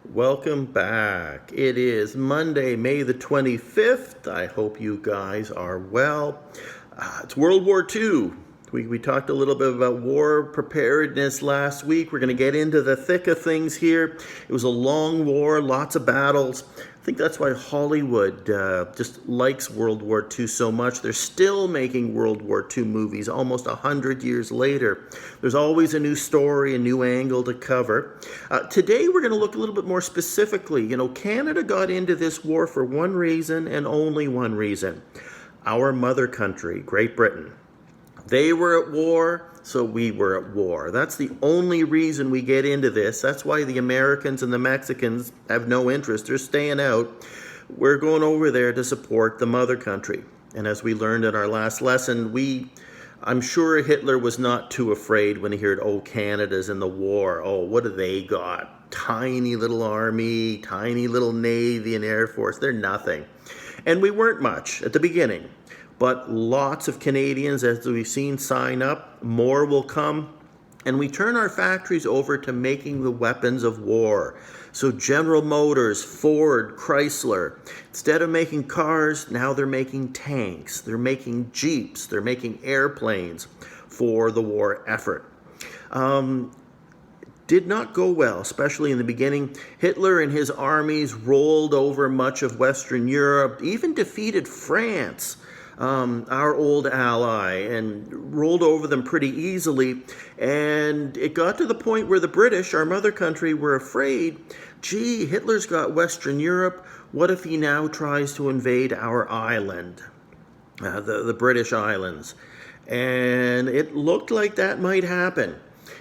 Welcome back. It is Monday, May the 25th. I hope you guys are well. It's World War II. We talked a little bit about war preparedness last week. We're going to get into the thick of things here. It was a long war, lots of battles. I think that's why Hollywood just likes World War II so much. They're still making World War II movies almost 100 years later. There's always a new story, a new angle to cover. Today we're going to look a little bit more specifically. Canada got into this war for one reason and only one reason. Our mother country, Great Britain. They were at war, so we were at war. That's the only reason we get into this. That's why the Americans and the Mexicans have no interest. They're staying out. We're going over there to support the mother country. And as we learned in our last lesson, I'm sure Hitler was not too afraid when he heard, Canada's in the war. What do they got? Tiny little army, tiny little navy and air force. They're nothing. And we weren't much at the beginning. But lots of Canadians, as we've seen, sign up. More will come. And we turn our factories over to making the weapons of war. So General Motors, Ford, Chrysler, instead of making cars, now they're making tanks. They're making Jeeps. They're making airplanes for the war effort. Did not go well, especially in the beginning. Hitler and his armies rolled over much of Western Europe, even defeated France, our old ally, and rolled over them pretty easily. And it got to the point where the British, our mother country, were afraid, Hitler's got Western Europe. What if he now tries to invade our island, the British Islands? And it looked like that might happen.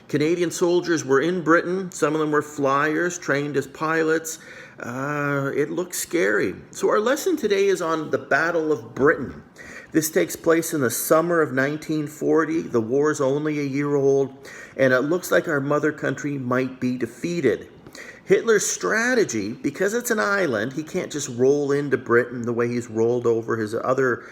Canadian soldiers were in Britain. Some of them were flyers, trained as pilots. It looked scary. So our lesson today is on the Battle of Britain. This takes place in the summer of 1940. The war's only a year old, and it looks like our mother country might be defeated. Hitler's strategy, because it's an island, he can't just roll into Britain the way he's rolled over his other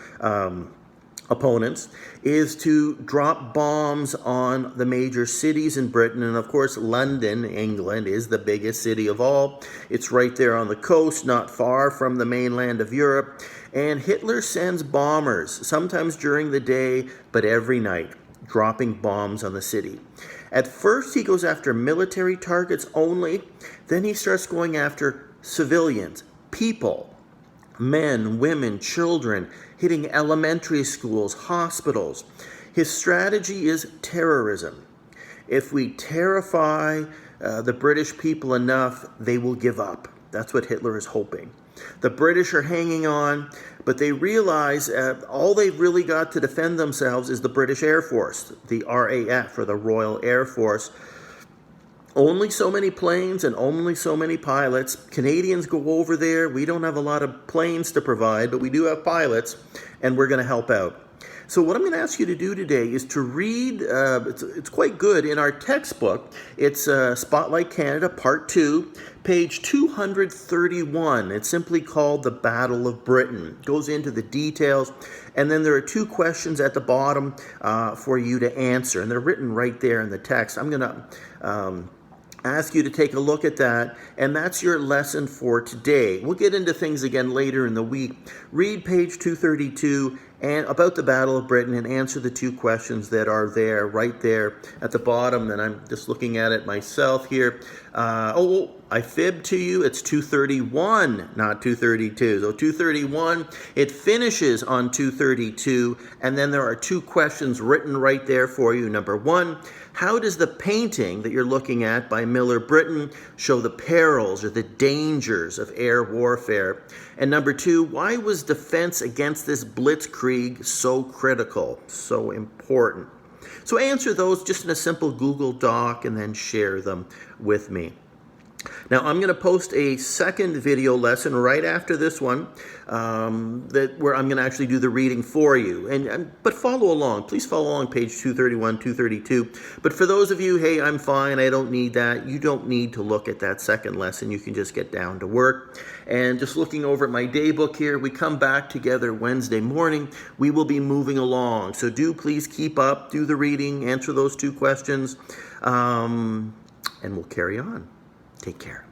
opponents, is to drop bombs on the major cities in Britain. And of course, London, England, is the biggest city of all. It's right there on the coast, not far from the mainland of Europe. And Hitler sends bombers, sometimes during the day, but every night, dropping bombs on the city. At first, he goes after military targets only. Then he starts going after civilians, people, men, women, children, hitting elementary schools, hospitals. His strategy is terrorism. If we terrify the British people enough, they will give up. That's what Hitler is hoping. The British are hanging on, but they realize all they've really got to defend themselves is the British Air Force, the RAF, or the Royal Air Force. Only so many planes and only so many pilots. Canadians go over there. We don't have a lot of planes to provide, but we do have pilots, and we're going to help out. So what I'm going to ask you to do today is to read, it's quite good, in our textbook. It's Spotlight Canada, Part 2, page 231. It's simply called The Battle of Britain. It goes into the details, and then there are two questions at the bottom for you to answer, and they're written right there in the text. I'm going to ask you to take a look at that, and that's your lesson for today. We'll get into things again later in the week. Read page 232 and about the Battle of Britain and answer the two questions that are there, right there at the bottom. And I'm just looking at it myself here. I fibbed to you. It's 231, not 232. So 231, it finishes on 232, and then there are two questions written right there for you. Number one, how does the painting that you're looking at by Miller Britton show the perils or the dangers of air warfare? And number two, why was defense against this blitzkrieg so critical, so important? So answer those just in a simple Google Doc and then share them with me. Now, I'm going to post a second video lesson right after this one where I'm going to actually do the reading for you. But follow along. Please follow along page 231, 232. But for those of you, hey, I'm fine, I don't need that, you don't need to look at that second lesson. You can just get down to work. And just looking over at my day book here, we come back together Wednesday morning. We will be moving along. So do please keep up, do the reading, answer those two questions, and we'll carry on. Take care.